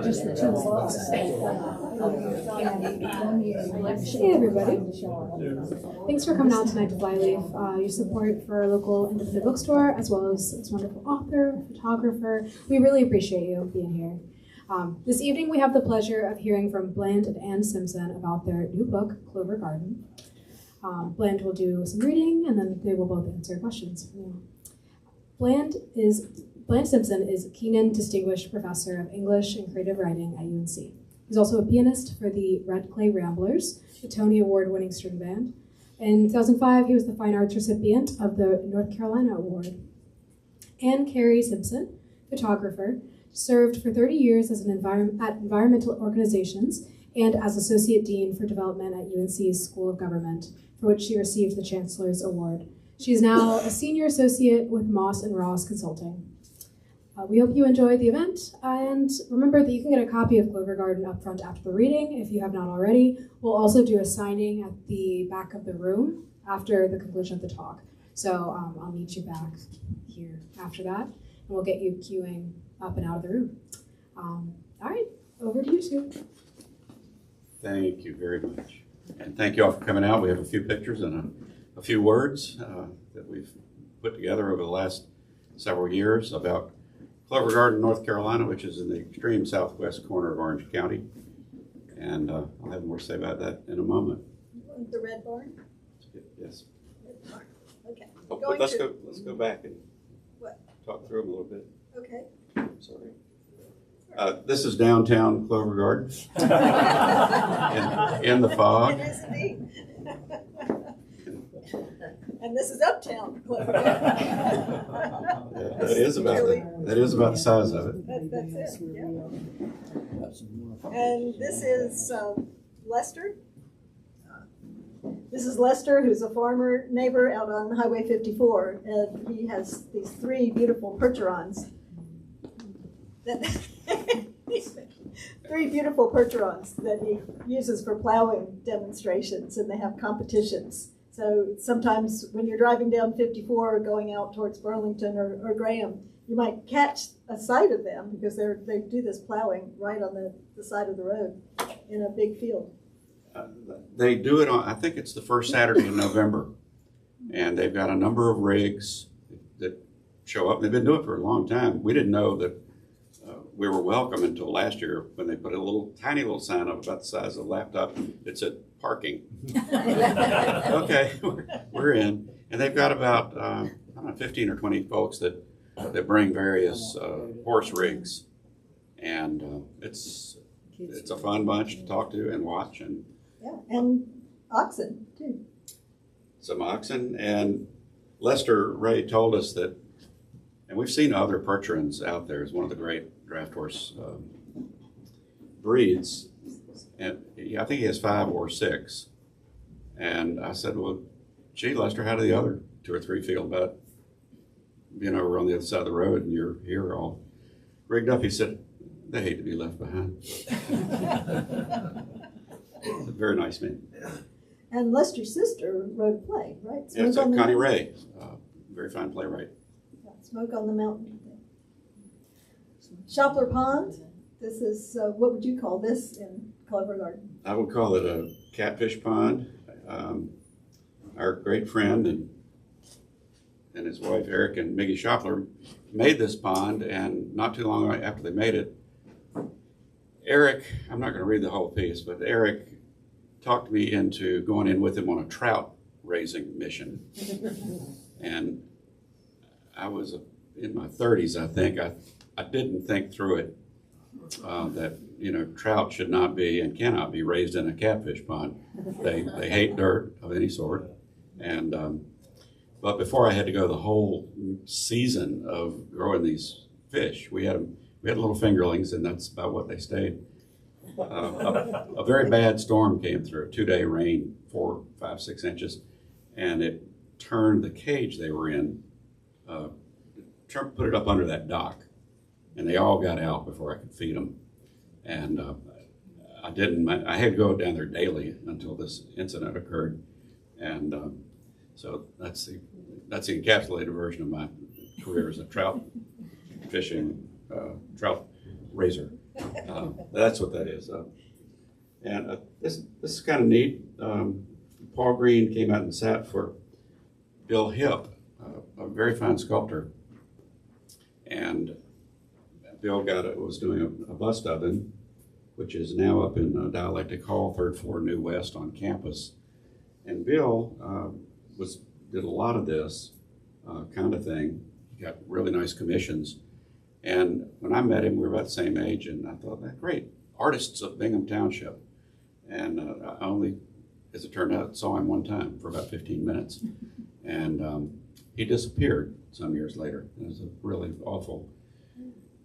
just the two of us. Hey everybody. Thanks for coming out tonight to Flyleaf. Your support for our local independent bookstore, as well as its wonderful author, photographer. We really appreciate you being here. This evening we have the pleasure of hearing from Bland and Ann Simpson about their new book, Clover Garden. Bland will do some reading, and then they will both answer questions. Bland Simpson is Keenan Distinguished Professor of English and Creative Writing at UNC. He's also a pianist for the Red Clay Ramblers, the Tony Award-winning string band. In 2005, he was the Fine Arts recipient of the North Carolina Award. Ann Carey Simpson, photographer, served for 30 years as at environmental organizations and as Associate Dean for Development at UNC's School of Government, for which she received the Chancellor's Award. She is now a Senior Associate with Moss and Ross Consulting. We hope you enjoyed the event, and remember that you can get a copy of Clover Garden up front after the reading if you have not already. We'll also do a signing at the back of the room after the conclusion of the talk. So I'll meet you back here after that, and we'll get you queuing up and out of the room. All right, over to you two. Thank you very much. And thank you all for coming out. We have a few pictures and a few words that we've put together over the last several years about Clover Garden, North Carolina, which is in the extreme southwest corner of Orange County. And I'll have more to say about that in a moment. The Red Barn? Yes. Red Barn. Okay. Oh, but let's go back and talk through them a little bit. Okay. Sorry. This is downtown Clover Garden in the fog. It is neat. And this is uptown Clover Garden. That is about the size of it. That's it, yeah. And this is Lester. This is Lester, who's a farmer neighbor out on Highway 54, and he has these three beautiful percherons. Three beautiful percherons that he uses for plowing demonstrations, and they have competitions. So sometimes when you're driving down 54 going out towards Burlington or Graham, you might catch a sight of them because they do this plowing right on the side of the road in a big field. They do it on, I think it's the first Saturday in November, and they've got a number of rigs that show up. They've been doing it for a long time. We didn't know that we were welcome until last year when they put a tiny little sign up about the size of a laptop. It said parking. Okay, we're in. And they've got about I don't know, 15 or 20 folks that bring various horse rigs. And it's a fun bunch to talk to and watch. And oxen, too. Some oxen. And Lester Ray told us that, and we've seen other percherons out there. It's one of the great draft horse breeds. And I think he has 5 or 6. And I said, well, gee, Lester, how do the other 2 or 3 feel about being over on the other side of the road and you're here all rigged up? He said, they hate to be left behind. A very nice man. And Lester's sister wrote a play, right? Yeah, it's Connie Ray, very fine playwright. Smoke on the Mountain. Shopler Pond. This is, what would you call this in Clover Garden? I would call it a catfish pond. Our great friend and his wife Eric and Miggy Shopler made this pond, and not too long after they made it, Eric, I'm not going to read the whole piece, but Eric talked me into going in with him on a trout raising mission. And I was in my 30s, I think. I didn't think through it that trout should not be and cannot be raised in a catfish pond. They hate dirt of any sort. And but before I had to go the whole season of growing these fish, we had little fingerlings, and that's about what they stayed. A very bad storm came through, a 2-day rain, 4, 5, 6 inches, and it turned the cage they were in. Put it up under that dock, and they all got out before I could feed them. And I had to go down there daily until this incident occurred. And so that's the encapsulated version of my career as a trout fishing, trout raiser. That's what that is. And this is kind of neat. Paul Green came out and sat for Bill Hipp, a very fine sculptor. And Bill was doing a bust of him, which is now up in Dialectic Hall, 3rd floor, New West on campus. And Bill did a lot of this kind of thing. He got really nice commissions. And when I met him, we were about the same age, and I thought, great, artists of Bingham Township. And I only, as it turned out, saw him one time for about 15 minutes. And he disappeared some years later. It was a really awful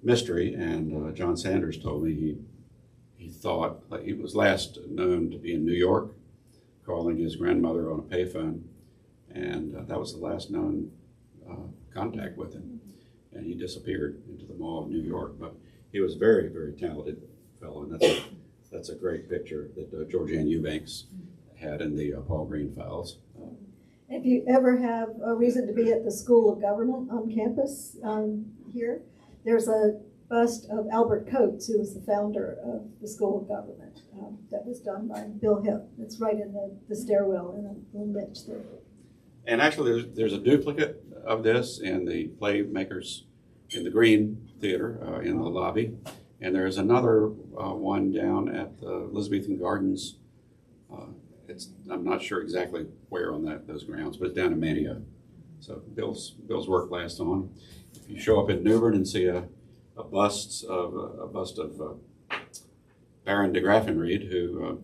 mystery, and John Sanders told me he thought that he was last known to be in New York, calling his grandmother on a payphone, and that was the last known contact with him. And he disappeared into the Mall of New York. But he was a very, very talented fellow, and that's a great picture that Georgianne Eubanks had in the Paul Green files. If you ever have a reason to be at the School of Government on campus here, there's a bust of Albert Coates, who was the founder of the School of Government. That was done by Bill Hipp. It's right in the stairwell in a little niche there. And actually, there's a duplicate of this in the Playmakers in the Green Theater in the lobby. And there's another one down at the Elizabethan Gardens. I'm not sure exactly where on those grounds, but it's down in Mania. So Bill's work lasts on. If you show up in New Bern and see a bust of Baron de Graffenried, who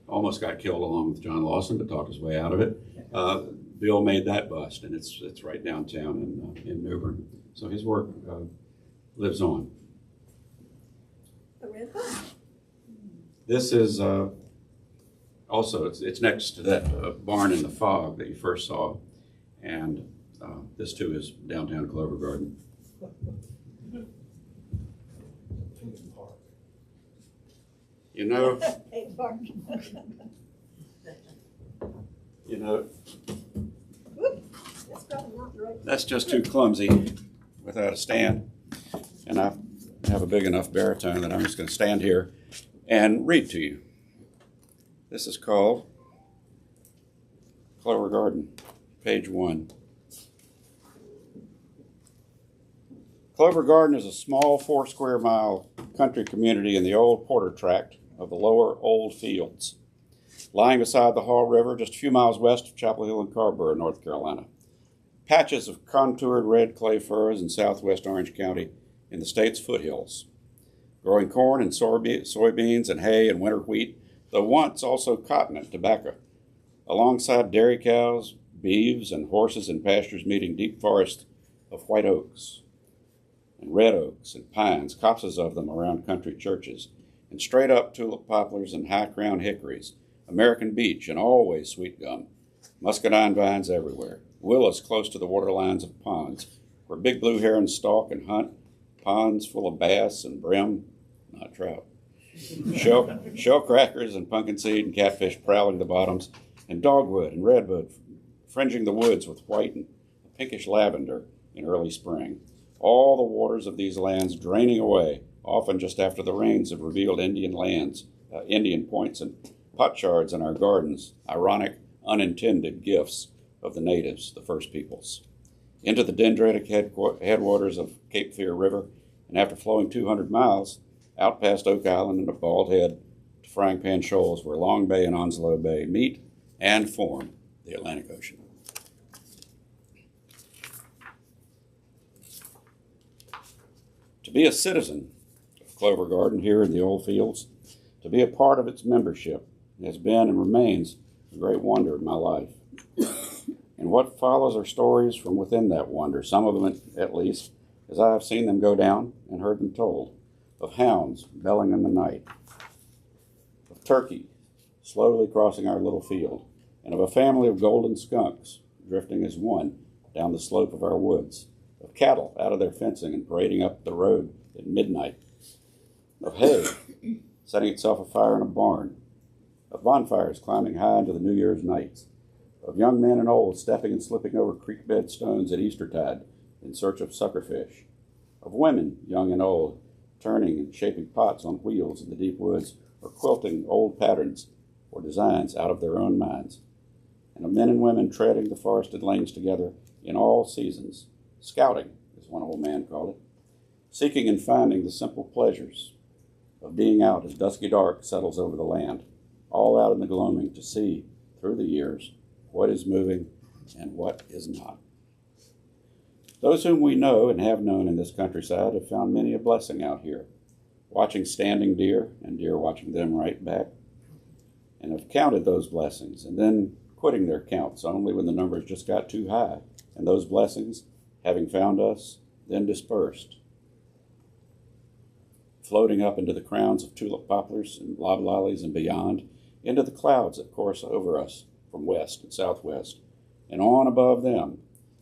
almost got killed along with John Lawson, but talked his way out of it. Bill made that bust, and it's right downtown in New Bern. So his work lives on. The red book? This is also, it's next to that barn in the fog that you first saw, and this too is downtown Clover Garden. You know, that's just too clumsy without a stand. And I have a big enough baritone that I'm just going to stand here and read to you. This is called Clover Garden, page 1. Clover Garden is a small 4 square mile country community in the old Porter Tract of the lower Old Fields, lying beside the Haw River just a few miles west of Chapel Hill and Carrboro, North Carolina. Patches of contoured red clay firs in southwest Orange County in the state's foothills. Growing corn and soybeans and hay and winter wheat, though once also cotton and tobacco, alongside dairy cows, beeves, and horses in pastures meeting deep forests of white oaks and red oaks and pines, copses of them around country churches, and straight up tulip poplars and high-crowned hickories, American beech and always sweet gum, muscadine vines everywhere, willows close to the waterlines of ponds, where big blue herons stalk and hunt, ponds full of bass and brim, not trout, shell crackers and pumpkin seed and catfish prowling the bottoms, and dogwood and redwood fringing the woods with white and pinkish lavender in early spring. All the waters of these lands draining away, often just after the rains have revealed Indian points and potsherds in our gardens, ironic, unintended gifts of the natives, the first peoples. Into the dendritic headwaters of Cape Fear River, and after flowing 200 miles, out past Oak Island and to Bald Head to Frying Pan Shoals, where Long Bay and Onslow Bay meet and form the Atlantic Ocean. To be a citizen of Clover Garden here in the Old Fields, to be a part of its membership, has been and remains a great wonder of my life. And what follows are stories from within that wonder, some of them at least, as I have seen them go down and heard them told, of hounds belling in the night, of turkey slowly crossing our little field, and of a family of golden skunks drifting as one down the slope of our woods, of cattle out of their fencing and parading up the road at midnight, of hay setting itself afire in a barn, of bonfires climbing high into the New Year's nights, of young men and old stepping and slipping over creek bed stones at Eastertide in search of suckerfish, of women, young and old, turning and shaping pots on wheels in the deep woods, or quilting old patterns or designs out of their own minds, and of men and women treading the forested lanes together in all seasons, scouting, as one old man called it, seeking and finding the simple pleasures of being out as dusky dark settles over the land, all out in the gloaming to see, through the years, what is moving and what is not. Those whom we know and have known in this countryside have found many a blessing out here, watching standing deer and deer watching them right back, and have counted those blessings and then quitting their counts only when the numbers just got too high, and those blessings, having found us, then dispersed, floating up into the crowns of tulip poplars and loblollies and beyond, into the clouds that course over us from west and southwest, and on above them,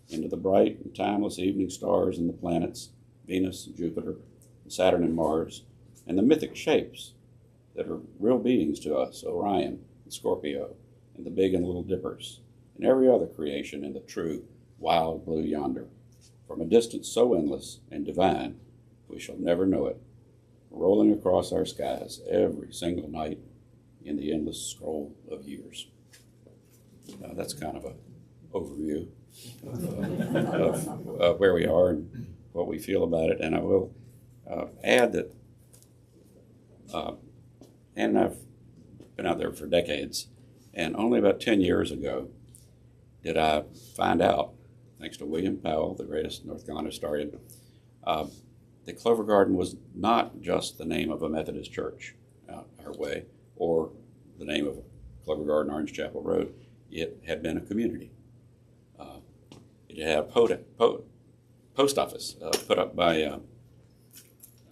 into the bright and timeless evening stars and the planets, Venus and Jupiter, and Saturn and Mars, and the mythic shapes that are real beings to us, Orion and Scorpio, and the Big and Little Dippers, and every other creation in the true wild blue yonder, from a distance so endless and divine we shall never know it, rolling across our skies every single night in the endless scroll of years. That's kind of an overview of where we are and what we feel about it. And I will add that Ann and I've been out there for decades, and only about 10 years ago did I find out, thanks to William Powell, the greatest North Carolina historian, that Clover Garden was not just the name of a Methodist church out our way or the name of Clover Garden, Orange Chapel Road. It had been a community. It had a post office put up by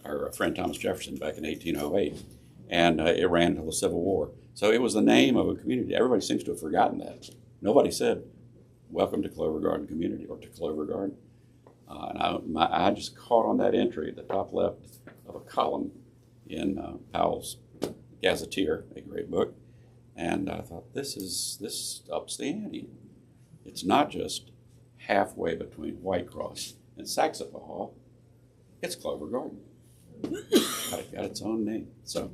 our friend Thomas Jefferson back in 1808, and it ran until the Civil War. So it was the name of a community. Everybody seems to have forgotten that. Nobody said, "Welcome to Clover Garden Community" or to Clover Garden. And my eye just caught on that entry at the top left of a column in Powell's Gazetteer, a great book. And I thought, this ups the ante. It's not just halfway between White Cross and Saxapahaw. It's Clover Garden. It got its own name. So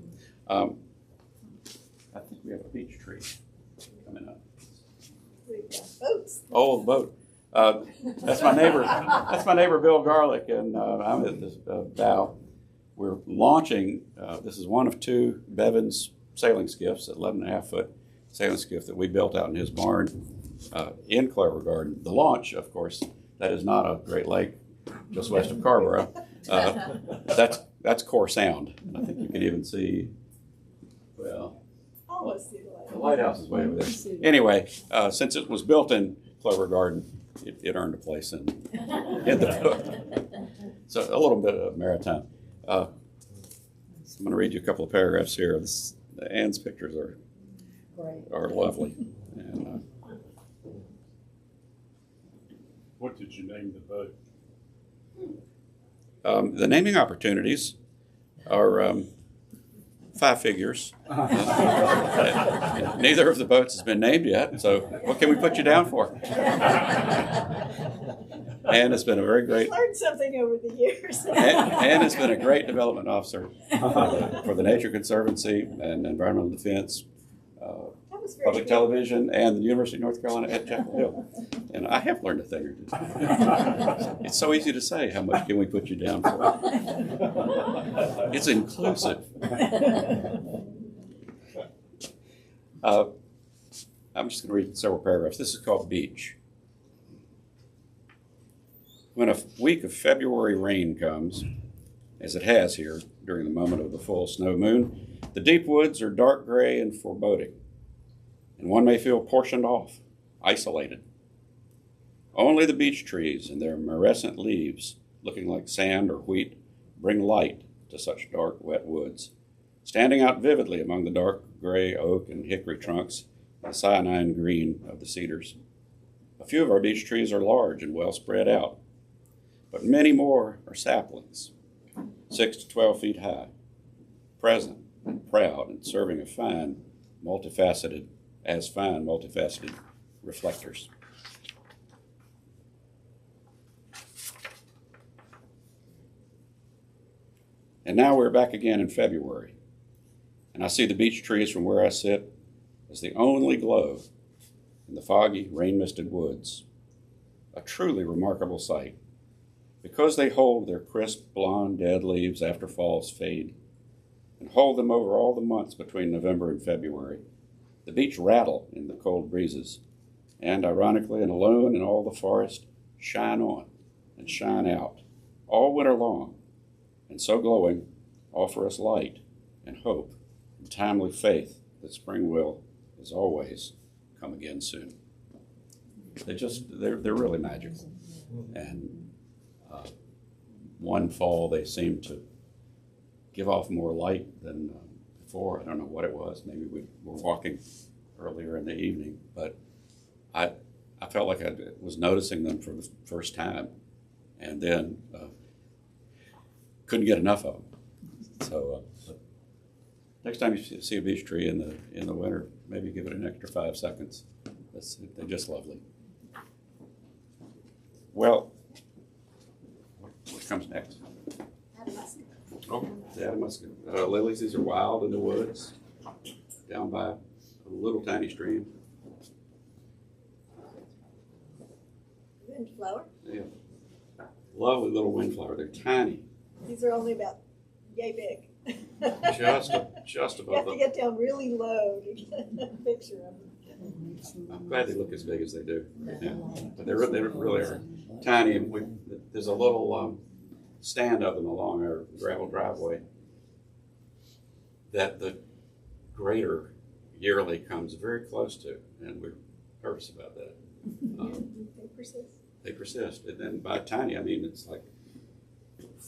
I think we have a beech tree coming up. We've got boats. Oh, the boat. That's my neighbor. That's my neighbor, Bill Garlick, and I'm at this bow. We're launching. This is one of two Bevan's sailing skiffs, 11.5-foot sailing skiff that we built out in his barn in Clover Garden. The launch, of course, that is not a Great Lake just west of Carborough. That's Core Sound. I think you can even see. Well, Almost see the light. the lighthouse is way over there. Anyway, since it was built in Clover Garden, it earned a place in the book. So a little bit of maritime. I'm going to read you a couple of paragraphs here. Ann's pictures are lovely. And, what did you name the boat? the naming opportunities are 5 figures. Neither of the boats has been named yet, so what can we put you down for? Ann has been a very great. Learned something over the years. Ann has been a great development officer for the Nature Conservancy and Environmental Defense, Public Television, and the University of North Carolina at Chapel Hill. And I have learned a thing or two. It's so easy to say, how much can we put you down for? It's inclusive. I'm just going to read several paragraphs. This is called Beach. When a week of February rain comes, as it has here during the moment of the full snow moon, the deep woods are dark gray and foreboding, and one may feel portioned off, isolated. Only the beech trees and their marrescent leaves, looking like sand or wheat, bring light to such dark, wet woods, standing out vividly among the dark gray oak and hickory trunks, the cyanine green of the cedars. A few of our beech trees are large and well spread out, but many more are saplings, 6 to 12 feet high, present and proud and serving a fine, multifaceted reflectors. And now we're back again in February, and I see the beech trees from where I sit as the only glow in the foggy, rain-misted woods. A truly remarkable sight, because they hold their crisp, blonde, dead leaves after fall's fade, and hold them over all the months between November and February. The beech rattle in the cold breezes, and ironically and alone in all the forest, shine on and shine out all winter long, and so glowing, offer us light and hope and timely faith that spring will, as always, come again soon. They're really magical. And one fall they seem to give off more light than before. I don't know what it was. Maybe we were walking earlier in the evening, but I felt like I was noticing them for the first time, and then couldn't get enough of them. So next time you see a beech tree in the winter, maybe give it an extra 5 seconds. They're just lovely. Well, what comes next? Oh, the Atamusca. Lilies, these are wild in the woods, down by a little tiny stream. Windflower. Yeah. Lovely little windflower. They're tiny. These are only about yay big. Just You have above to them. get down really low to get a picture of them. I'm glad they look as big as they do. Yeah. But they really are tiny. And there's a little stand of them along our gravel driveway that the grader yearly comes very close to, and we're nervous about that. They persist. They persist. And then by tiny, I mean it's like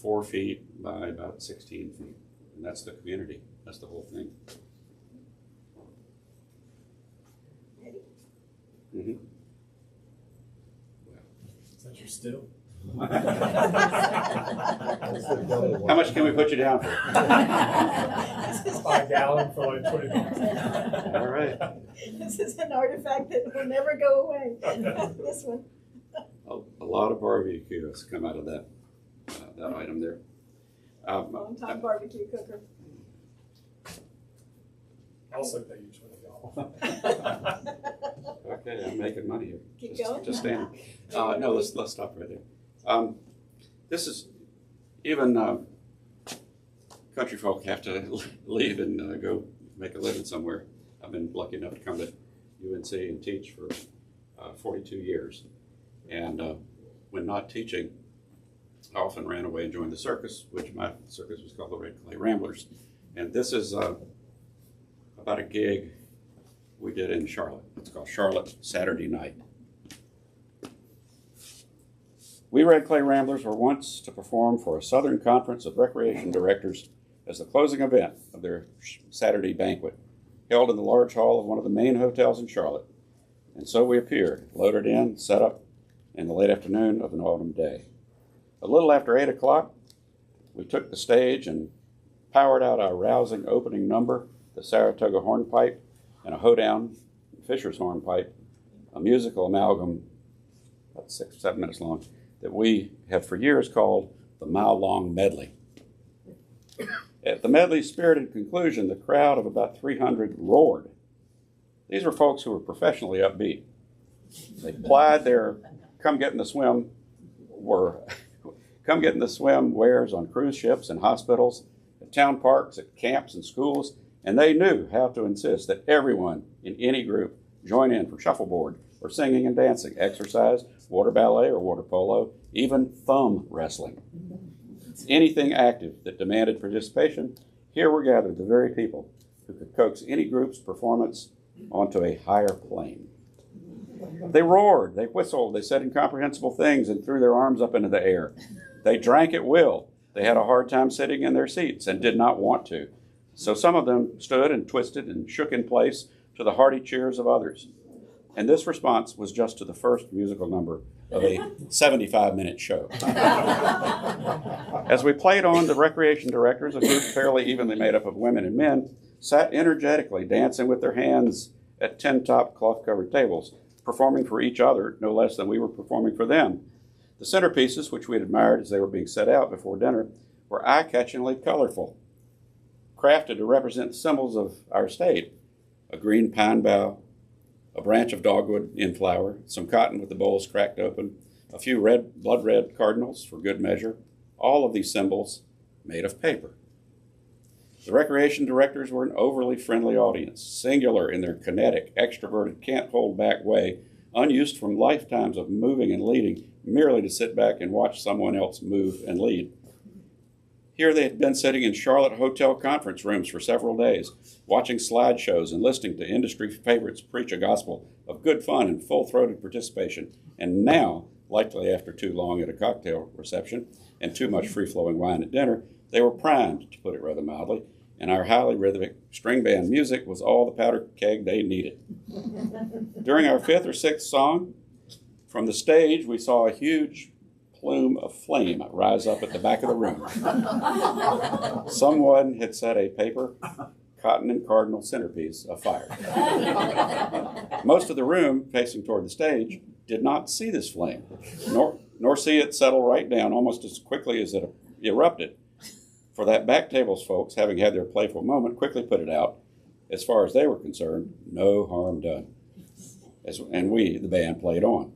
4 feet by about 16 feet. And that's the community. That's the whole thing. Ready? Mm-hmm. Is that your still? How much can we put you down for? Buy a gallon for like 20 bucks. All right. This is an artifact that will never go away. This one. A lot of barbecue has come out of that item there. Long time barbecue cooker. Also pay you $20. Okay, I'm making money here. Keep Just- going? Just stand. No, let's stop right there. This is even country folk have to leave and go make a living somewhere. I've been lucky enough to come to UNC and teach for 42 years. And when not teaching, I often ran away and joined the circus, which my circus was called the Red Clay Ramblers. And this is about a gig we did in Charlotte. It's called Charlotte Saturday Night. We Red Clay Ramblers were once to perform for a Southern Conference of Recreation Directors as the closing event of their Saturday banquet, held in the large hall of one of the main hotels in Charlotte. And so we appeared, loaded in, set up in the late afternoon of an autumn day. A little after 8 o'clock, we took the stage and powered out our rousing opening number, the Saratoga Hornpipe, and a hoedown, Fisher's Hornpipe, a musical amalgam about 6 or 7 minutes long, that we have for years called the mile-long medley. At the medley's spirited conclusion, the crowd of about 300 roared. These were folks who were professionally upbeat. They plied their come get in the swim wares on cruise ships and hospitals, at town parks, at camps and schools, and they knew how to insist that everyone in any group join in for shuffleboard or singing and dancing, exercise, water ballet or water polo, even thumb wrestling. Anything active that demanded participation, here were gathered the very people who could coax any group's performance onto a higher plane. They roared, they whistled, they said incomprehensible things and threw their arms up into the air. They drank at will. They had a hard time sitting in their seats and did not want to. So some of them stood and twisted and shook in place to the hearty cheers of others. And this response was just to the first musical number of a 75-minute show. As we played on, the recreation directors, a group fairly evenly made up of women and men, sat energetically, dancing with their hands at tin-top cloth-covered tables, performing for each other no less than we were performing for them. The centerpieces, which we had admired as they were being set out before dinner, were eye-catchingly colorful, crafted to represent symbols of our state: a green pine bough, a branch of dogwood in flower, some cotton with the bowls cracked open, a few blood red cardinals for good measure, all of these symbols made of paper. The recreation directors were an overly friendly audience, singular in their kinetic, extroverted, can't-hold-back way, unused from lifetimes of moving and leading, merely to sit back and watch someone else move and lead. Here they had been sitting in Charlotte hotel conference rooms for several days, watching slideshows and listening to industry favorites preach a gospel of good fun and full-throated participation. And now, likely after too long at a cocktail reception and too much free-flowing wine at dinner, they were primed, to put it rather mildly, and our highly rhythmic string band music was all the powder keg they needed. During our fifth or sixth song, from the stage, we saw a huge plume of flame rise up at the back of the room. Someone had set a paper, cotton, and cardinal centerpiece afire. Most of the room, facing toward the stage, did not see this flame, nor see it settle right down almost as quickly as it erupted. For that back table's folks, having had their playful moment, quickly put it out. As far as they were concerned, no harm done. And we, the band, played on.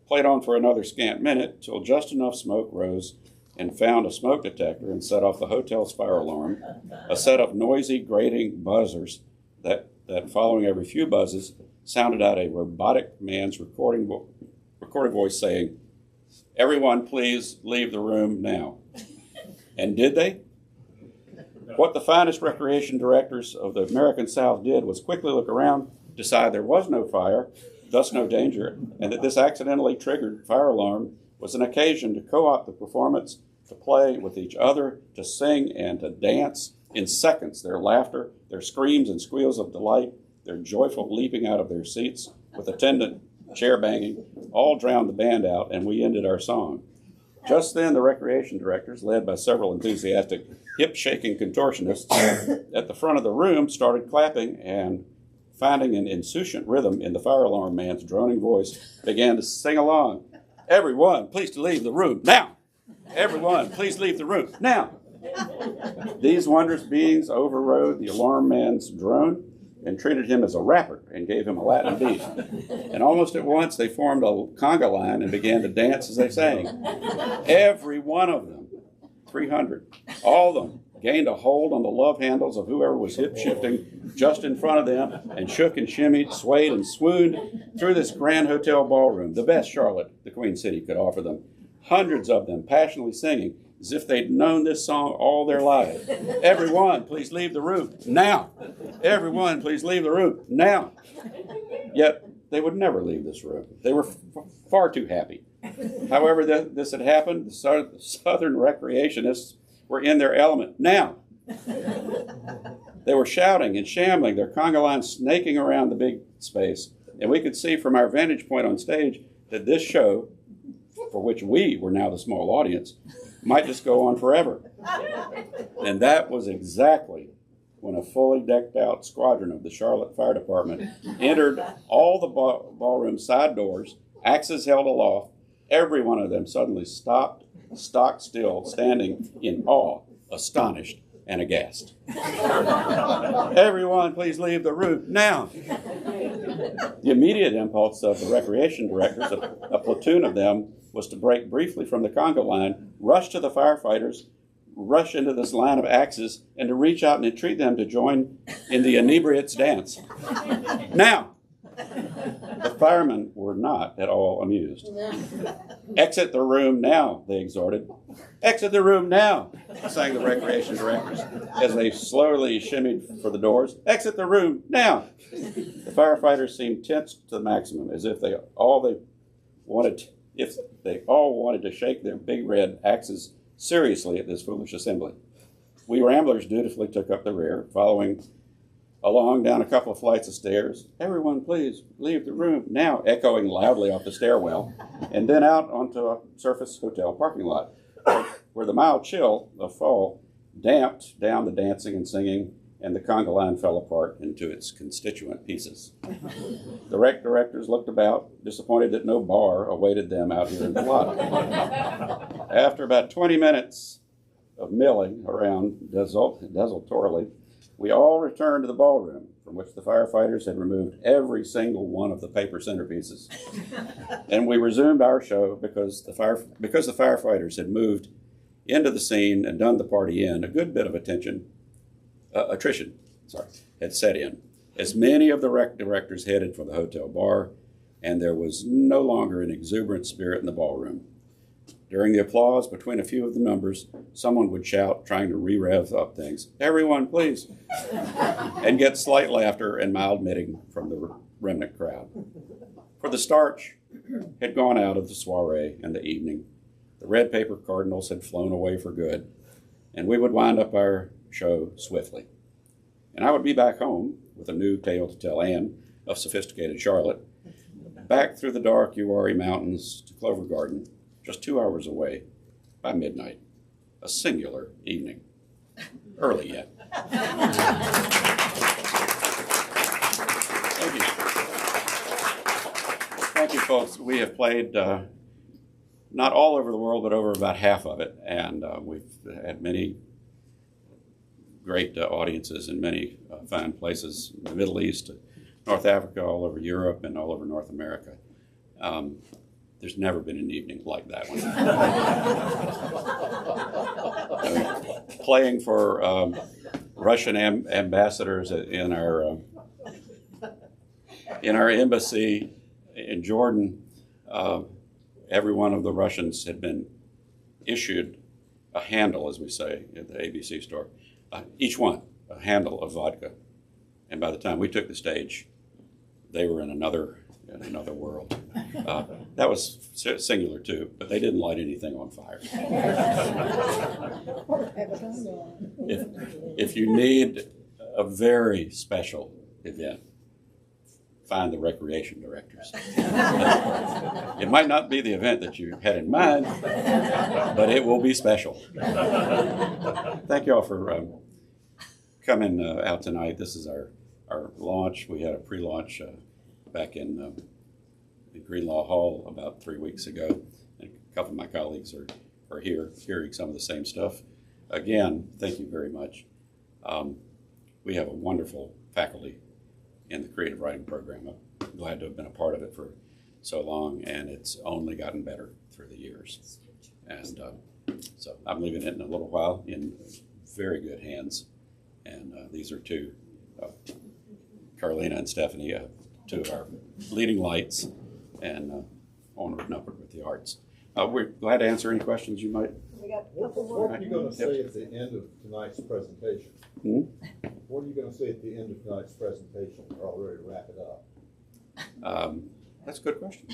Played on for another scant minute till just enough smoke rose and found a smoke detector and set off the hotel's fire alarm, a set of noisy, grating buzzers that following every few buzzes, sounded out a robotic man's recorded voice saying, "Everyone, please leave the room now." And did they? What the finest recreation directors of the American South did was quickly look around, decide there was no fire, thus no danger, and that this accidentally triggered fire alarm was an occasion to co-opt the performance, to play with each other, to sing and to dance in seconds. Their laughter, their screams and squeals of delight, their joyful leaping out of their seats with attendant chair banging, all drowned the band out, and we ended our song. Just then, the recreation directors, led by several enthusiastic, hip-shaking contortionists at the front of the room, started clapping and, finding an insouciant rhythm in the fire alarm man's droning voice, began to sing along. "Everyone, please to leave the room now! Everyone, please leave the room now!" These wondrous beings overrode the alarm man's drone and treated him as a rapper and gave him a Latin beat. And almost at once they formed a conga line and began to dance as they sang. Every one of them, 300, all of them, gained a hold on the love handles of whoever was hip-shifting just in front of them and shook and shimmied, swayed and swooned through this grand hotel ballroom, the best Charlotte, the Queen City, could offer them. Hundreds of them passionately singing as if they'd known this song all their lives. "Everyone, please leave the room now. Everyone, please leave the room now." Yet they would never leave this room. They were far too happy. However this had happened, the Southern recreationists were in their element now. They were shouting and shambling, their conga line snaking around the big space, and we could see from our vantage point on stage that this show, for which we were now the small audience, might just go on forever. And that was exactly when a fully decked out squadron of the Charlotte Fire Department entered all the ballroom side doors, axes held aloft. Every one of them suddenly stopped, stock still, standing in awe, astonished, and aghast. "Everyone, please leave the room now." The immediate impulse of the recreation directors, a platoon of them, was to break briefly from the conga line, rush to the firefighters, rush into this line of axes, and to reach out and entreat them to join in the inebriates' dance. Now! The firemen were not at all amused. "Exit the room now," they exhorted. "Exit the room now," sang the recreation directors as they slowly shimmied for the doors. "Exit the room now." The firefighters seemed tense to the maximum, as if they all wanted to shake their big red axes seriously at this foolish assembly. We ramblers dutifully took up the rear, following along down a couple of flights of stairs. "Everyone, please leave the room now," echoing loudly off the stairwell, and then out onto a surface hotel parking lot, where the mild chill of fall damped down the dancing and singing, and the conga line fell apart into its constituent pieces. The rec directors looked about, disappointed that no bar awaited them out here in the lot. After about 20 minutes, of milling around desultorily, we all returned to the ballroom, from which the firefighters had removed every single one of the paper centerpieces. And we resumed our show because the firefighters had moved into the scene and done the party in. A good bit of attrition had set in, as many of the directors headed for the hotel bar, and there was no longer an exuberant spirit in the ballroom. During the applause between a few of the numbers, someone would shout, trying to re-rev up things, "Everyone, please," and get slight laughter and mild knitting from the remnant crowd. For the starch had gone out of the soiree and the evening. The red paper cardinals had flown away for good, and we would wind up our show swiftly. And I would be back home with a new tale to tell Ann of sophisticated Charlotte, back through the dark Uwharrie Mountains to Clover Garden, just 2 hours away by midnight. A singular evening. Early yet. Thank you. Thank you, folks. We have played not all over the world, but over about half of it. And we've had many great audiences in many fine places in the Middle East, North Africa, all over Europe, and all over North America. There's never been an evening like that one. I mean, playing for Russian ambassadors in our embassy in Jordan, every one of the Russians had been issued a handle, as we say at the ABC store, each one a handle of vodka. And by the time we took the stage, they were in another world. That was singular too, but they didn't light anything on fire. If you need a very special event, find the recreation directors. It might not be the event that you had in mind, but it will be special. Thank you all for coming out tonight. This is our launch. We had a pre-launch back in Greenlaw Hall about 3 weeks ago. And a couple of my colleagues are here hearing some of the same stuff. Again, thank you very much. We have a wonderful faculty in the creative writing program. I'm glad to have been a part of it for so long, and it's only gotten better through the years. And so I'm leaving it in a little while in very good hands. And these are two, Carolina and Stephanie, two of our leading lights, and onward and upward with the arts. We're glad to answer any questions you might. We got a couple more. What are you going to say at the end of tonight's presentation? What are you going to say at the end of tonight's presentation? We're all ready to wrap it up. That's a good question.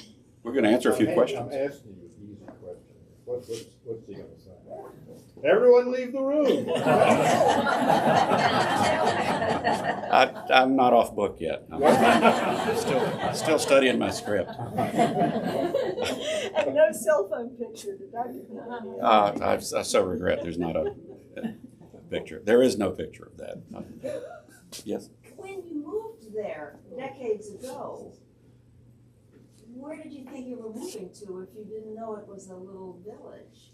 We're going to answer a few questions. I'm asking you an easy question. What's he going to say? Everyone leave the room. I'm not off book yet. I'm still studying my script. And no cell phone picture. I so regret there's not a picture. There is no picture of that. Yes? When you moved there decades ago, where did you think you were moving to if you didn't know it was a little village?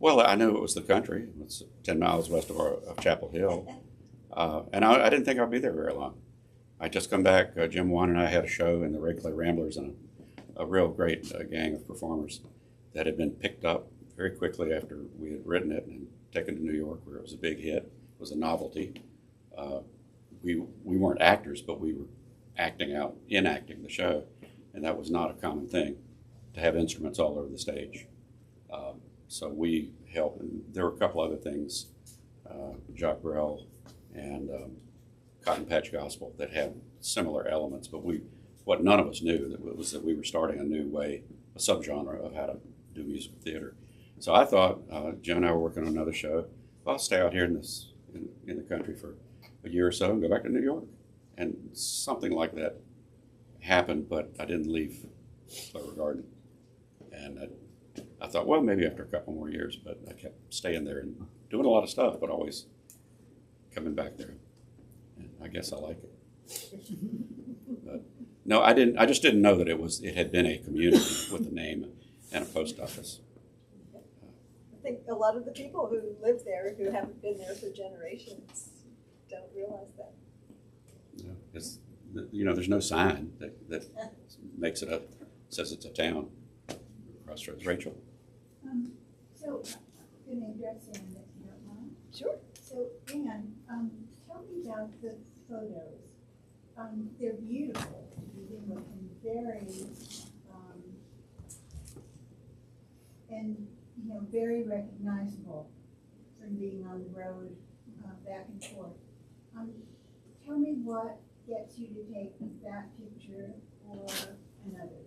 Well, I knew it was the country. It's 10 miles west of Chapel Hill. And I didn't think I'd be there very long. I just come back. Jim Wan and I had a show in the Red Clay Ramblers, and a real great gang of performers that had been picked up very quickly after we had written it and taken to New York, where it was a big hit. It was a novelty. We weren't actors, but we were enacting the show. And that was not a common thing, to have instruments all over the stage. So we helped, and there were a couple other things, Jacques Brel and Cotton Patch Gospel, that had similar elements, but what none of us knew was that we were starting a new way, a subgenre of how to do musical theater. So I thought, Joe and I were working on another show. Well, I'll stay out here in the country for a year or so and go back to New York. And something like that happened, but I didn't leave Clover Garden. And I thought, well, maybe after a couple more years, but I kept staying there and doing a lot of stuff, but always coming back there. And I guess I like it. But no, I didn't. I just didn't know that it had been a community with a name and a post office. think a lot of the people who live there, who haven't been there for generations, don't realize that. Yeah, it's, there's no sign that makes it says it's a town. Crossroads. Rachel? So, I'm going to address Ann, if you don't mind. Sure. So, Ann, tell me about the photos. They're beautiful to begin with, and very, very recognizable from being on the road back and forth. Tell me what gets you to take that picture or another.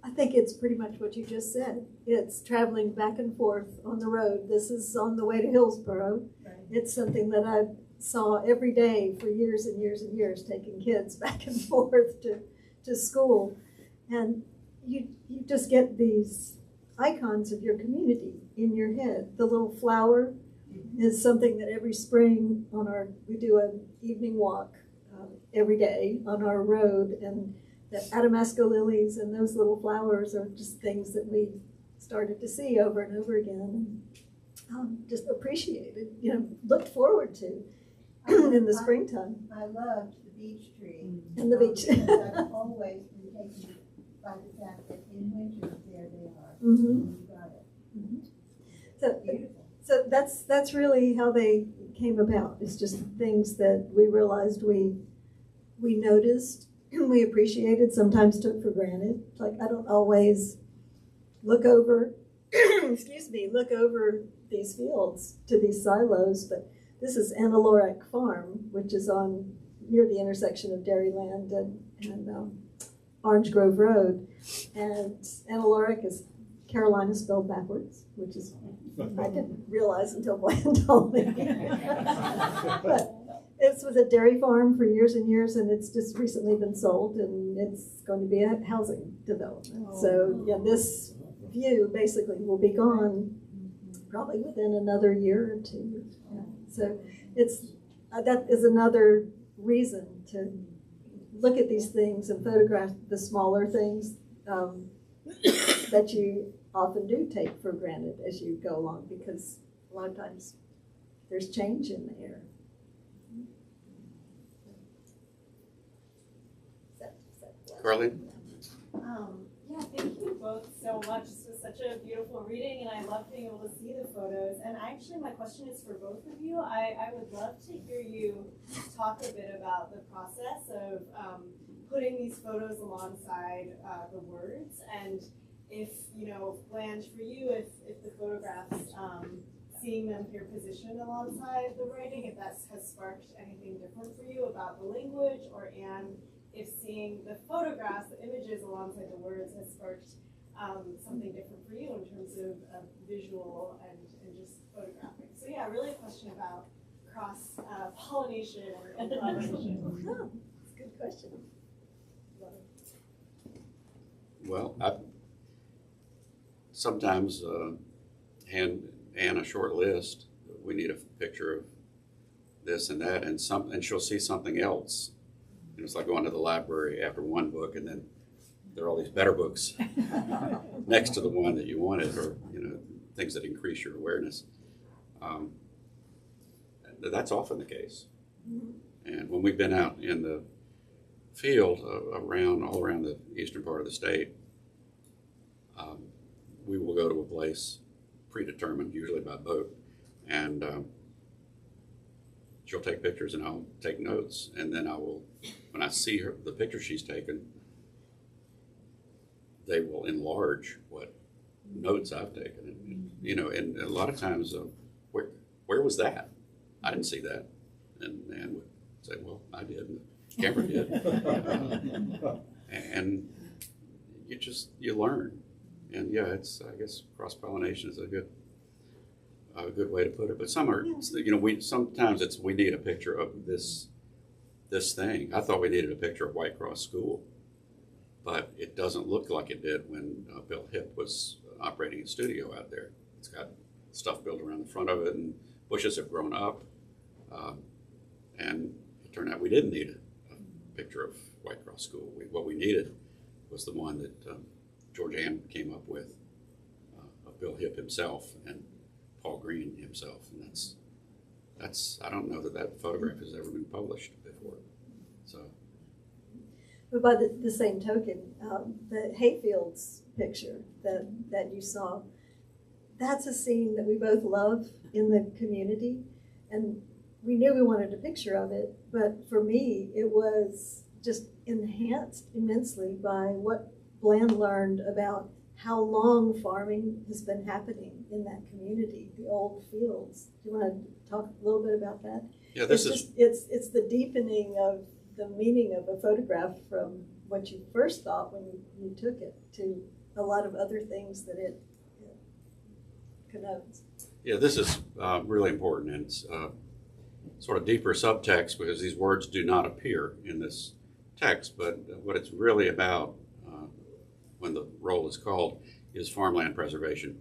I think it's pretty much what you just said. It's traveling back and forth on the road. This is on the way to Hillsborough. Right. It's something that I saw every day for years and years and years, taking kids back and forth to school. And you just get these icons of your community in your head. The little flower is something that every spring we do an evening walk every day on our road, and the Adamasco lilies and those little flowers are just things that we started to see over and over again, and just appreciated, looked forward to in the springtime. I loved the beech tree. And the beech. I've always been taken by the fact that in winter, there they are. Mm-hmm. You got it. So, Beautiful. so that's really how they came about. It's just things that we realized we noticed, we appreciated, sometimes took for granted. Like, I don't always look over, look over these fields to these silos, but this is Annaloric Farm, which is near the intersection of Dairyland and Orange Grove Road. And Annaloric is Carolina spelled backwards, which is, I didn't realize until Glenn told me. But this was a dairy farm for years and years, and it's just recently been sold, and it's going to be a housing development. So yeah, this view basically will be gone probably within another year or two. Yeah. So that is another reason to look at these things and photograph the smaller things that you often do take for granted as you go along, because a lot of times there's change in the air. Carlene? Yeah, thank you both so much. This was such a beautiful reading, and I love being able to see the photos. And actually, my question is for both of you. I would love to hear you talk a bit about the process of putting these photos alongside the words, and if, Blanche, for you, if the photographs, seeing them here positioned alongside the writing, if that has sparked anything different for you about the language, or Anne, if seeing the photographs, the images alongside the words has sparked something different for you in terms of visual and just photographing. So yeah, really a question about cross-pollination and collaboration. Oh, that's a good question. Well, I sometimes hand Ann a short list. We need a picture of this and that, and she'll see something else. And it's like going to the library after one book, and then there are all these better books next to the one that you wanted, or things that increase your awareness. That's often the case. And when we've been out in the field all around the eastern part of the state, we will go to a place predetermined, usually by boat, and she'll take pictures and I'll take notes, and then when I see the picture she's taken, they will enlarge what notes I've taken. And a lot of times, where was that? I didn't see that. And Ann would say, well, I did, and the camera did. And you learn. And yeah, I guess cross-pollination is a good way to put it. But some are, sometimes we need a picture of this thing. I thought we needed a picture of White Cross School, but it doesn't look like it did when Bill Hipp was operating a studio out there. It's got stuff built around the front of it, and bushes have grown up. And it turned out we didn't need a picture of White Cross School. What we needed was the one that George Ann came up with, of Bill Hipp himself and Paul Green himself, and that's I don't know that photograph has ever been published before. So, but by the same token, the hayfields picture that you saw, that's a scene that we both love in the community, and we knew we wanted a picture of it, but for me, it was just enhanced immensely by what Bland learned about how long farming has been happening in that community, the old fields. Do you want to talk a little bit about that? yeah, It's the deepening of the meaning of a photograph from what you first thought when you took it to a lot of other things that it connotes. Yeah, this is really important, and it's sort of deeper subtext because these words do not appear in this text, but what it's really about when the role is called is farmland preservation,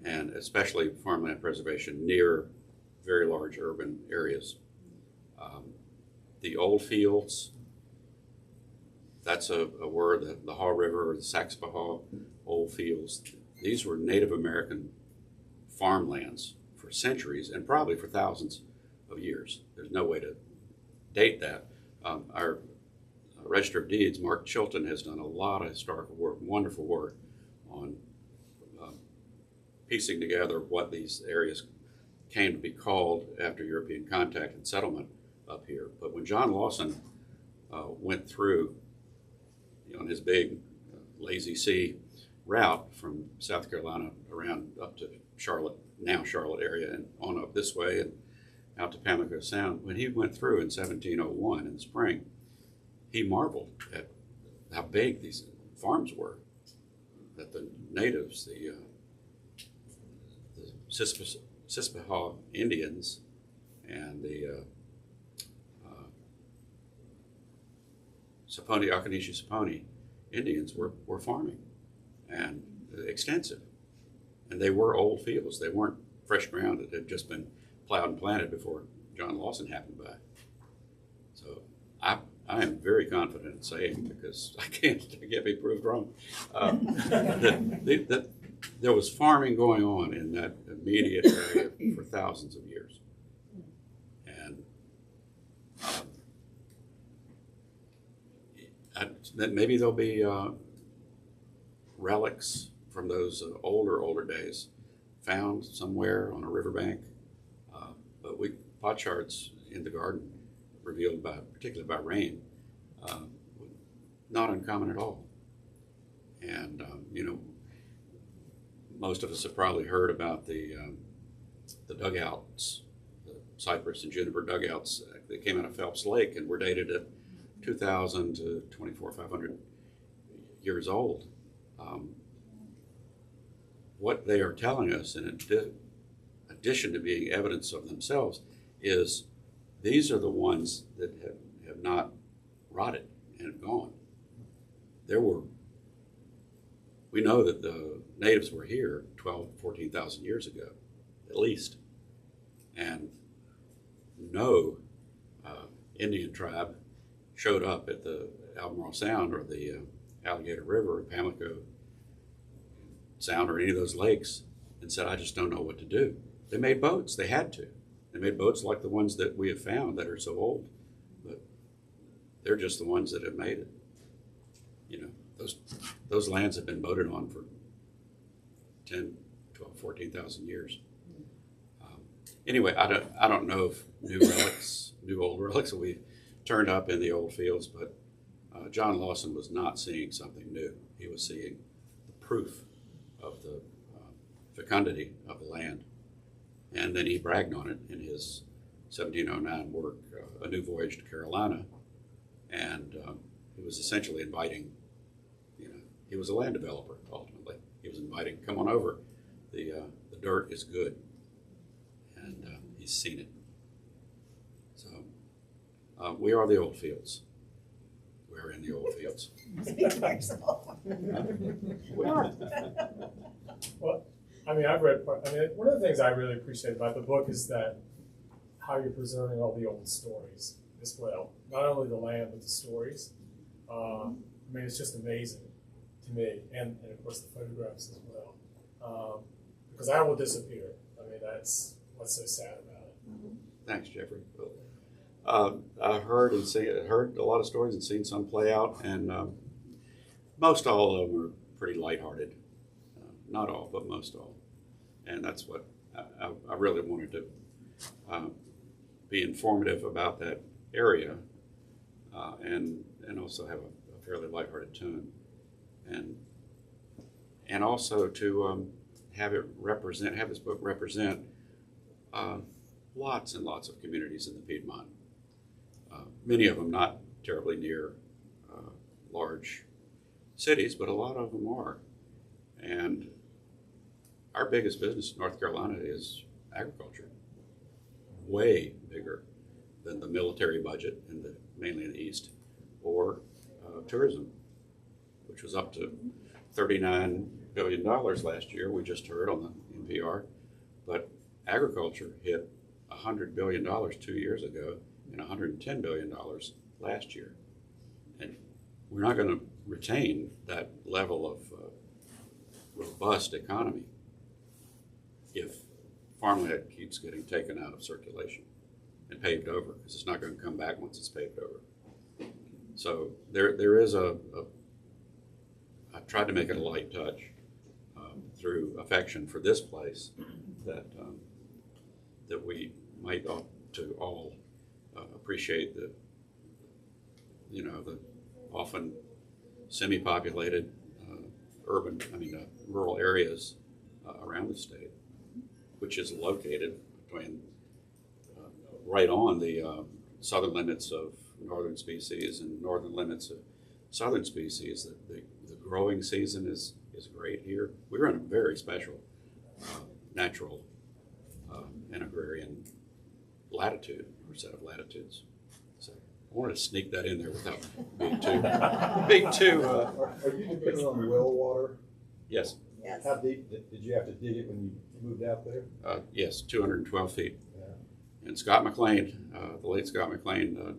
and especially farmland preservation near very large urban areas. The old fields, that's a word, the Haw River or the Saxapahaw old fields. These were Native American farmlands for centuries and probably for thousands of years. There's no way to date that. Our Register of Deeds, Mark Chilton, has done a lot of historical work, wonderful work on piecing together what these areas came to be called after European contact and settlement up here. But when John Lawson went through on his big lazy C route from South Carolina around up to Charlotte, now Charlotte area, and on up this way and out to Pamlico Sound, when he went through in 1701 in the spring, he marveled at how big these farms were, that the natives, the Sispahawk Indians and the Occoneechee-Saponi Indians were farming, and extensive. And they were old fields. They weren't fresh ground that had just been plowed and planted before John Lawson happened by. So I am very confident in saying, because I can't be proved wrong, that there was farming going on in that immediate area for thousands of years. And maybe there'll be relics from those older days found somewhere on a riverbank. But potsherds in the garden revealed particularly by rain, not uncommon at all. And most of us have probably heard about the dugouts, the cypress and juniper dugouts that came out of Phelps Lake and were dated at 2,000 to 2,500 years old. What they are telling us, in addition to being evidence of themselves, is these are the ones that have not rotted and gone. We know that the natives were here 12,000, 14,000 years ago, at least. And no Indian tribe showed up at the Albemarle Sound or the Alligator River or Pamlico Sound or any of those lakes and said, I just don't know what to do. They made boats. They had to. They made boats like the ones that we have found that are so old, but they're just the ones that have made it. Those lands have been boated on for 10, 12, 14,000 years. Anyway, I don't know if new old relics will be turned up in the old fields, but John Lawson was not seeing something new. He was seeing the proof of the fecundity of the land. And then he bragged on it in his 1709 work, A New Voyage to Carolina. And he was essentially inviting, he was a land developer, ultimately. He was inviting, come on over. The dirt is good. And he's seen it. So we are the old fields. We're in the old fields. Speak for yourself. Well, I've read one of the things I really appreciate about the book is that how you're preserving all the old stories as well. Not only the land, but the stories. It's just amazing to me, and of course the photographs as well. because that will disappear. I mean, that's what's so sad about it. Thanks, Jeffrey. I've heard a lot of stories and seen some play out, and most all of them are pretty lighthearted. Not all, but most all. And that's what I really wanted to be informative about that area, and also have a fairly lighthearted tone, and also to have this book represent lots and lots of communities in the Piedmont. Many of them not terribly near large cities, but a lot of them are. And our biggest business in North Carolina is agriculture, way bigger than the military budget mainly in the East, or tourism, which was up to $39 billion last year. We just heard on the NPR, but agriculture hit $100 billion 2 years ago and $110 billion last year. And we're not going to retain that level of robust economy if farmland keeps getting taken out of circulation and paved over, because it's not going to come back once it's paved over. So there is I tried to make it a light touch through affection for this place that we might ought to all appreciate the often semi-populated rural areas around the state, which is located between right on the southern limits of northern species and northern limits of southern species. The growing season is great here. We're in a very special natural and agrarian latitude, or set of latitudes. So I wanted to sneak that in there without being too. Are you dependent on well water? Yes. Yes. How deep did you have to dig it when you moved out there? Yes, 212 feet. Yeah. And Scott McLean, the late Scott McLean,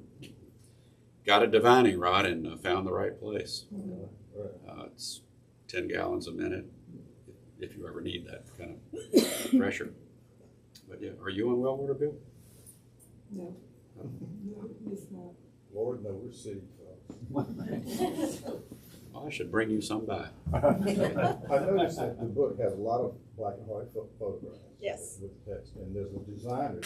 got a divining rod and found the right place. Right. It's 10 gallons a minute if you ever need that kind of pressure. But yeah, are you on well water, Bill? No. No, it's not. Lord, no, we're city folks. Well, I should bring you some by. I noticed that the book has a lot of black and white photographs. Yes. With text, and there's a designer.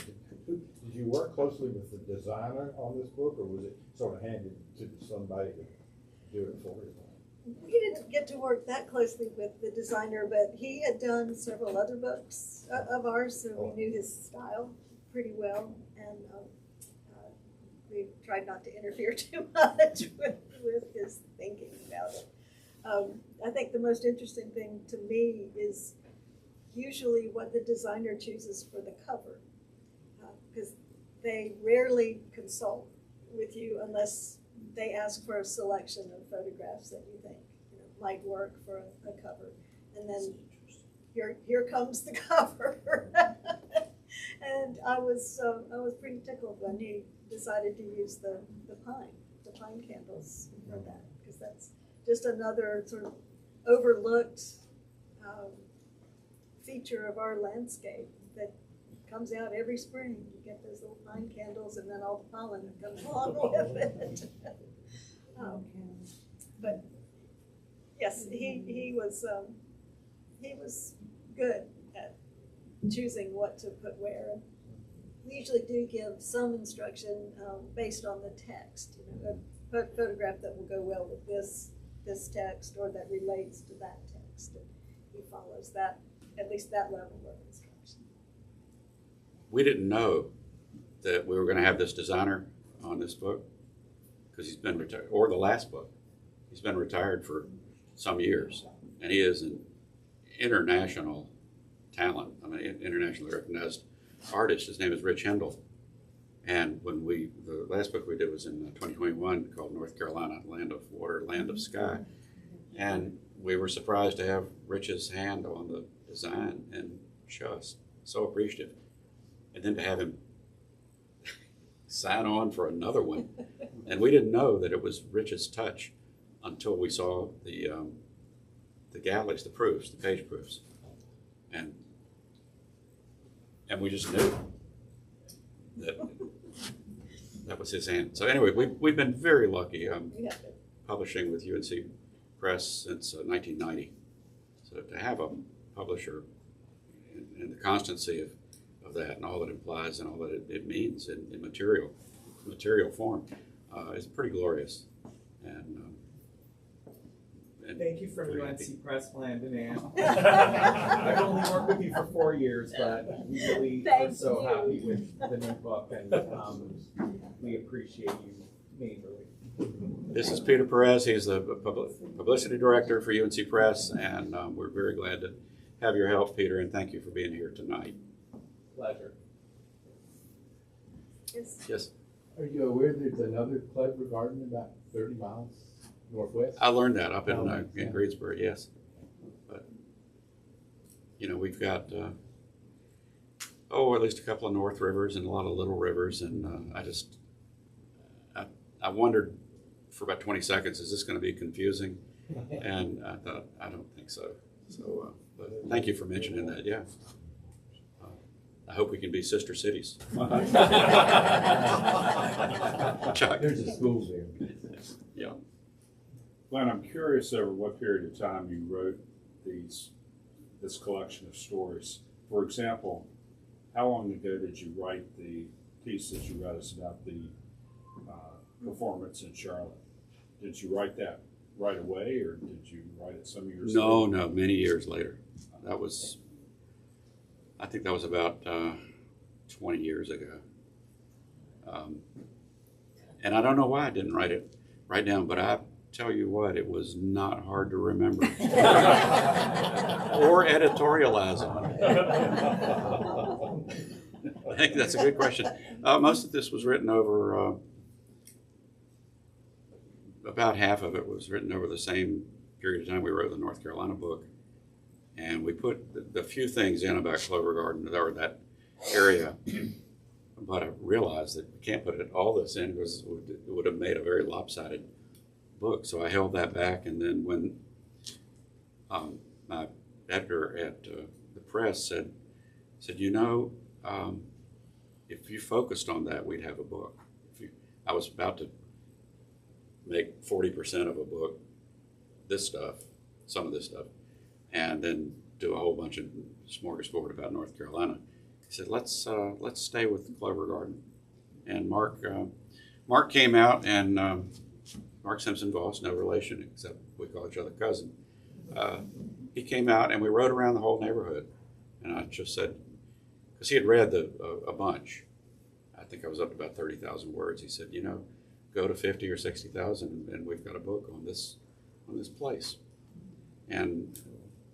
Did you work closely with the designer on this book, or was it sort of handed to somebody to do it for you? We didn't get to work that closely with the designer, but he had done several other books of ours, so we knew his style pretty well, and we tried not to interfere too much with his thinking about it. I think the most interesting thing to me is usually what the designer chooses for the cover, because they rarely consult with you unless they ask for a selection of photographs that you think might work for a cover, and then here comes the cover. And I was pretty tickled when he decided to use the pine candles for that, because that's just another sort of overlooked feature of our landscape that comes out every spring. You get those little pine candles, and then all the pollen that comes along with it. But yes, he was good at choosing what to put where. We usually do give some instruction based on the text. A photograph that will go well with this text, or that relates to that text. And he follows that, at least that level of instruction. We didn't know that we were going to have this designer on this book, because he's been retired, or the last book. He's been retired for some years, and he is an international talent. I mean, internationally recognized artist. His name is Rich Hendel. And when the last book we did was in 2021 called North Carolina, Land of Water, Land of Sky. And we were surprised to have Rich's hand on the design, and just so appreciative. And then to have him sign on for another one. And we didn't know that it was Rich's touch until we saw the galleys, the proofs, the page proofs. And and we just knew that that was his hand. So anyway, we've been very lucky publishing with UNC Press since 1990. So to have a publisher and the constancy of that and all that implies and all that it means in material form is pretty glorious. And thank you from very UNC happy. Press, Landon and Ann. I've only worked with you for 4 years, but we really are so happy with the new book, and we appreciate you majorly. This is Peter Perez. He's the publicity director for UNC Press, and we're very glad to have your help, Peter, and thank you for being here tonight. Pleasure. Yes. Are you aware there's another Clever Garden about 30 miles northwest? I learned that up in Greensboro, yes. But, we've got, at least a couple of north rivers and a lot of little rivers, and I wondered for about 20 seconds, is this going to be confusing? And I thought, I don't think so. So, but thank you for mentioning that, yeah. I hope we can be sister cities. Chuck. There's a school there. Yeah. Glenn, I'm curious over what period of time you wrote this collection of stories. For example, how long ago did you write the piece that you read us about the performance in Charlotte? Did you write that right away, or did you write it some years later? No, many years later. I think that was about 20 years ago. And I don't know why I didn't write it right down, but I tell you what, it was not hard to remember or editorialize on. I think that's a good question. Most of this was written over, about half of it was written over the same period of time we wrote the North Carolina book. And we put the few things in about Clover Garden or that area, but I realized that we can't put all this in because it would have made a very lopsided book. So I held that back, and then when my editor at the press said, if you focused on that, we'd have a book. I was about to make 40% of a book, some of this stuff, and then do a whole bunch of smorgasbord about North Carolina. He said, let's stay with Clover Garden. And Mark came out, and Mark Simpson, boss, no relation, except we call each other cousin. He came out, and we rode around the whole neighborhood. And I just said, because he had read a bunch. I think I was up to about 30,000 words. He said, go to 50 or 60,000, and we've got a book on this place. And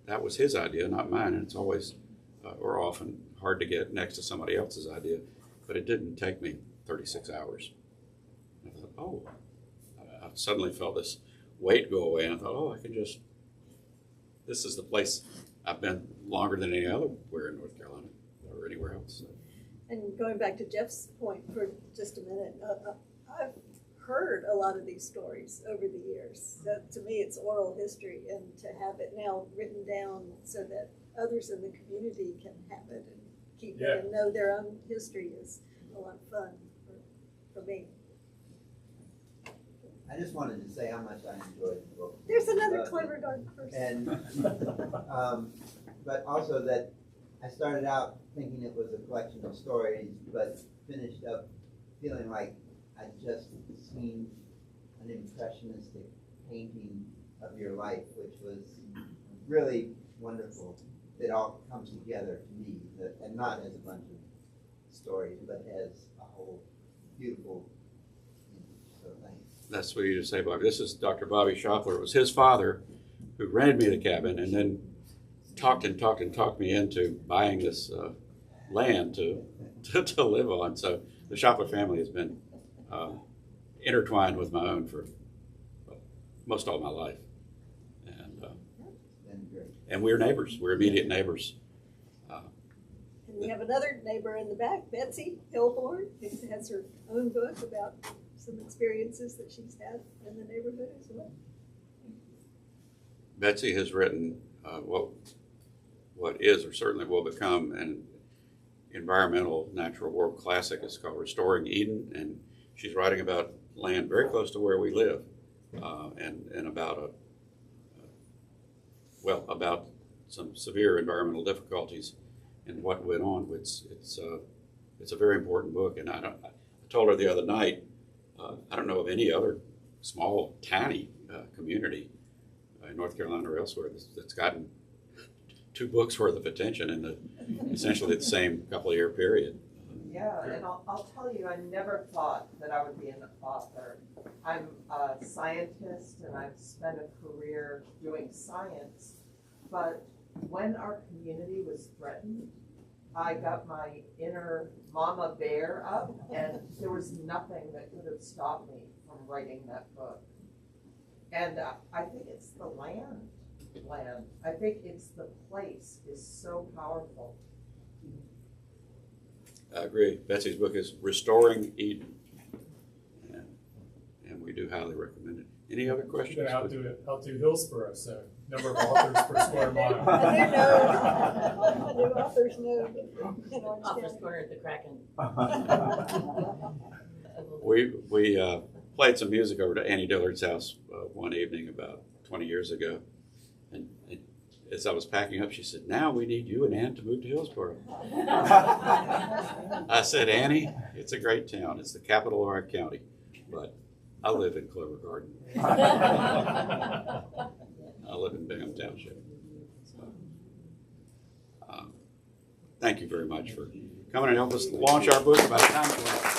that was his idea, not mine. And it's always, or often, hard to get next to somebody else's idea. But it didn't take me 36 hours. I thought, I suddenly felt this weight go away. And I thought, this is the place I've been longer than any other where in North Carolina or anywhere else. So. And going back to Jeff's point for just a minute, I've heard a lot of these stories over the years. So to me, it's oral history, and to have it now written down so that others in the community can have it and keep it and know their own history is a lot of fun for me. I just wanted to say how much I enjoyed the book. There's another Clover Garden person. But also that I started out thinking it was a collection of stories, but finished up feeling like I'd just seen an impressionistic painting of your life, which was really wonderful. It all comes together to me, and not as a bunch of stories, but as a whole beautiful image. So thanks. That's what you just say, Bobby. This is Dr. Bobby Schaffler. It was his father who rented me the cabin and then talked me into buying this land to live on. So the Schaffler family has been intertwined with my own for most all my life. And we're neighbors. We're immediate neighbors. And we have another neighbor in the back, Betsy Hilborn, who has her own book about some experiences that she's had in the neighborhood as well. Betsy has written what is or certainly will become, and environmental natural world classic. It's called Restoring Eden, and she's writing about land very close to where we live, and about about some severe environmental difficulties and what went on. It's a very important book, and I told her the other night, I don't know of any other small, tiny community in North Carolina or elsewhere that's gotten 2 books worth of attention in essentially the same couple of year period. Yeah, and I'll tell you, I never thought that I would be an author. I'm a scientist and I've spent a career doing science, but when our community was threatened, I got my inner mama bear up, and there was nothing that could have stopped me from writing that book. And I think it's the land. I think it's the place is so powerful. I agree. Betsy's book is Restoring Eden, and we do highly recommend it. Any other questions? You're gonna outdo Hillsborough, so number of authors per square mile. A new author's node. Author's Corner at the Kraken. We played some music over to Annie Dillard's house one evening about 20 years ago, and as I was packing up, she said, "Now we need you and Ann to move to Hillsborough." I said, "Annie, it's a great town. It's the capital of our county, but I live in Clover Garden. I live in Bingham Township." So, thank you very much for coming and help us launch our book about time collapse.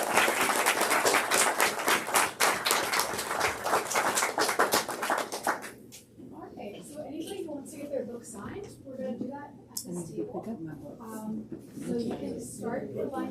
Okay, so anybody who wants to get their book signed, we're going to do that at this table. So you can start your line.